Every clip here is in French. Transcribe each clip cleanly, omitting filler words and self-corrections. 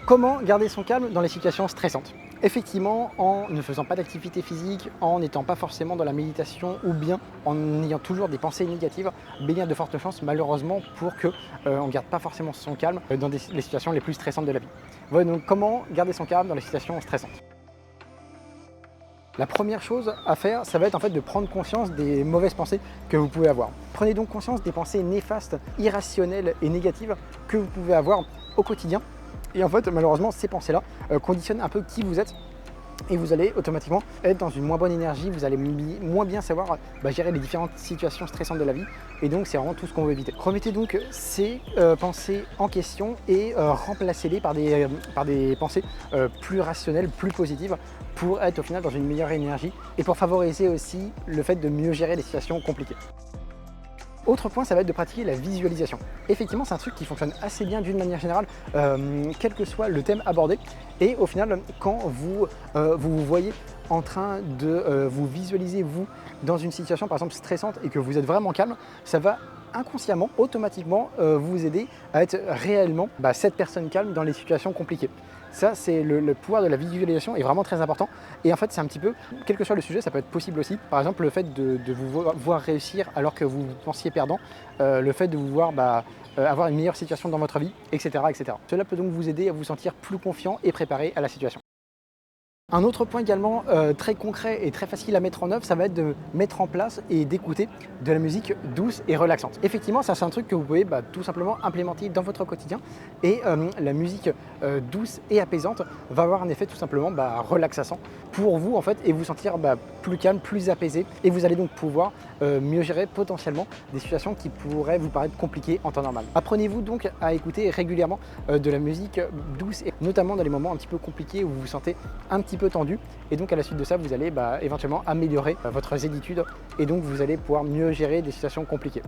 Comment garder son calme dans les situations stressantes? Effectivement, en ne faisant pas d'activité physique, en n'étant pas forcément dans la méditation ou bien en ayant toujours des pensées négatives, il y a de fortes chances malheureusement pour que on ne garde pas forcément son calme dans les situations les plus stressantes de la vie. Voilà donc comment garder son calme dans les situations stressantes. La première chose à faire, ça va être en fait de prendre conscience des mauvaises pensées que vous pouvez avoir. Prenez donc conscience des pensées néfastes, irrationnelles et négatives que vous pouvez avoir au quotidien. Et en fait, malheureusement, ces pensées-là conditionnent un peu qui vous êtes et vous allez automatiquement être dans une moins bonne énergie, vous allez moins bien savoir gérer les différentes situations stressantes de la vie et donc c'est vraiment tout ce qu'on veut éviter. Remettez donc ces pensées en question et remplacez-les par des pensées plus rationnelles, plus positives pour être au final dans une meilleure énergie et pour favoriser aussi le fait de mieux gérer les situations compliquées. Autre point, ça va être de pratiquer la visualisation. Effectivement, c'est un truc qui fonctionne assez bien d'une manière générale, quel que soit le thème abordé. Et au final, quand vous voyez en train de vous visualiser, vous, dans une situation par exemple stressante et que vous êtes vraiment calme, ça va inconsciemment, automatiquement vous aider à être réellement cette personne calme dans les situations compliquées. Ça, c'est le pouvoir de la visualisation est vraiment très important. Et en fait, c'est un petit peu, quel que soit le sujet, ça peut être possible aussi. Par exemple, le fait de vous voir réussir alors que vous pensiez perdant, le fait de vous voir avoir une meilleure situation dans votre vie, etc., etc. Cela peut donc vous aider à vous sentir plus confiant et préparé à la situation. Un autre point également très concret et très facile à mettre en œuvre, ça va être de mettre en place et d'écouter de la musique douce et relaxante. Effectivement, ça c'est un truc que vous pouvez tout simplement implémenter dans votre quotidien et la musique douce et apaisante va avoir un effet tout simplement relaxant pour vous en fait et vous sentir plus calme, plus apaisé et vous allez donc pouvoir mieux gérer potentiellement des situations qui pourraient vous paraître compliquées en temps normal. Apprenez-vous donc à écouter régulièrement de la musique douce et notamment dans les moments un petit peu compliqués où vous vous sentez un petit peu tendu et donc à la suite de ça vous allez éventuellement améliorer votre zénitude et donc vous allez pouvoir mieux gérer des situations compliquées.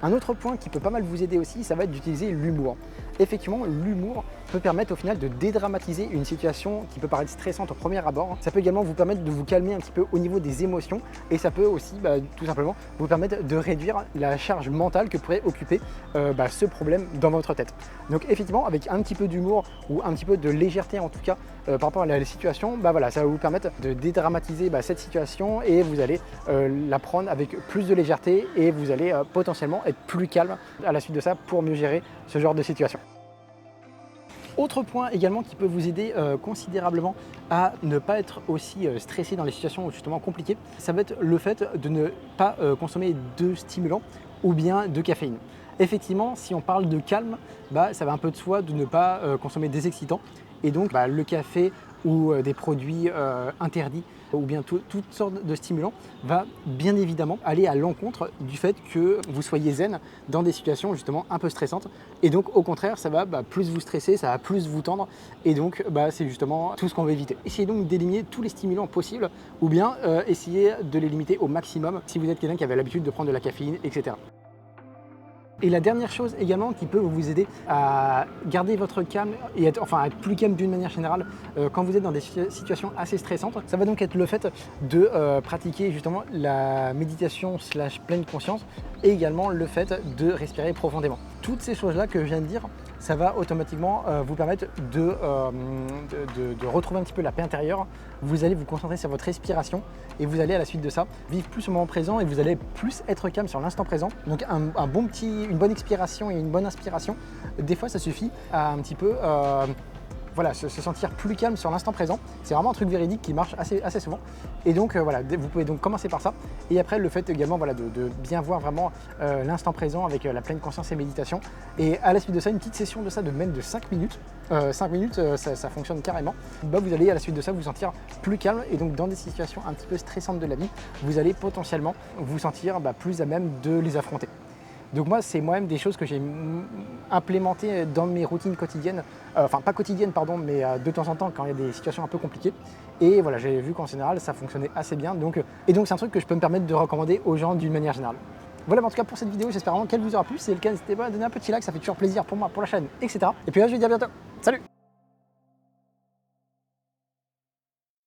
Un autre point qui peut pas mal vous aider aussi, ça va être d'utiliser l'humour. Effectivement, l'humour peut permettre au final de dédramatiser une situation qui peut paraître stressante au premier abord. Ça peut également vous permettre de vous calmer un petit peu au niveau des émotions et ça peut aussi tout simplement vous permettre de réduire la charge mentale que pourrait occuper ce problème dans votre tête. Donc effectivement, avec un petit peu d'humour ou un petit peu de légèreté en tout cas par rapport à la situation, ça va vous permettre de dédramatiser cette situation et vous allez la prendre avec plus de légèreté et vous allez potentiellement être plus calme à la suite de ça pour mieux gérer ce genre de situation. Autre point également qui peut vous aider considérablement à ne pas être aussi stressé dans les situations justement compliquées, ça va être le fait de ne pas consommer de stimulants ou bien de caféine. Effectivement, si on parle de calme, ça va un peu de soi de ne pas consommer des excitants et donc le café ou des produits interdits ou bien toutes sortes de stimulants va bien évidemment aller à l'encontre du fait que vous soyez zen dans des situations justement un peu stressantes et donc au contraire ça va plus vous stresser, ça va plus vous tendre et donc c'est justement tout ce qu'on veut éviter. Essayez donc d'éliminer tous les stimulants possibles ou bien essayez de les limiter au maximum si vous êtes quelqu'un qui avait l'habitude de prendre de la caféine, etc. Et la dernière chose également qui peut vous aider à garder votre calme et être plus calme d'une manière générale quand vous êtes dans des situations assez stressantes, ça va donc être le fait de pratiquer justement la méditation / pleine conscience et également le fait de respirer profondément. Toutes ces choses-là que je viens de dire, ça va automatiquement vous permettre de retrouver un petit peu la paix intérieure. Vous allez vous concentrer sur votre respiration et vous allez à la suite de ça vivre plus au moment présent et vous allez plus être calme sur l'instant présent. Donc une bonne expiration et une bonne inspiration, des fois ça suffit à un petit peu se sentir plus calme sur l'instant présent. C'est vraiment un truc véridique qui marche assez souvent. Et donc vous pouvez donc commencer par ça. Et après le fait également de bien voir vraiment l'instant présent avec la pleine conscience et méditation. Et à la suite de ça, une petite session de ça de même de 5 minutes. 5 minutes, ça fonctionne carrément. Vous allez à la suite de ça vous sentir plus calme et donc dans des situations un petit peu stressantes de la vie, vous allez potentiellement vous sentir plus à même de les affronter. Donc moi, c'est moi-même des choses que j'ai implémentées dans mes routines quotidiennes, pas quotidiennes pardon, mais de temps en temps quand il y a des situations un peu compliquées. Et voilà, j'ai vu qu'en général, ça fonctionnait assez bien. Et donc c'est un truc que je peux me permettre de recommander aux gens d'une manière générale. Voilà en tout cas pour cette vidéo, j'espère vraiment qu'elle vous aura plu. Si c'est le cas, n'hésitez pas à donner un petit like, ça fait toujours plaisir pour moi, pour la chaîne, etc. Et puis là, je vous dis à bientôt. Salut!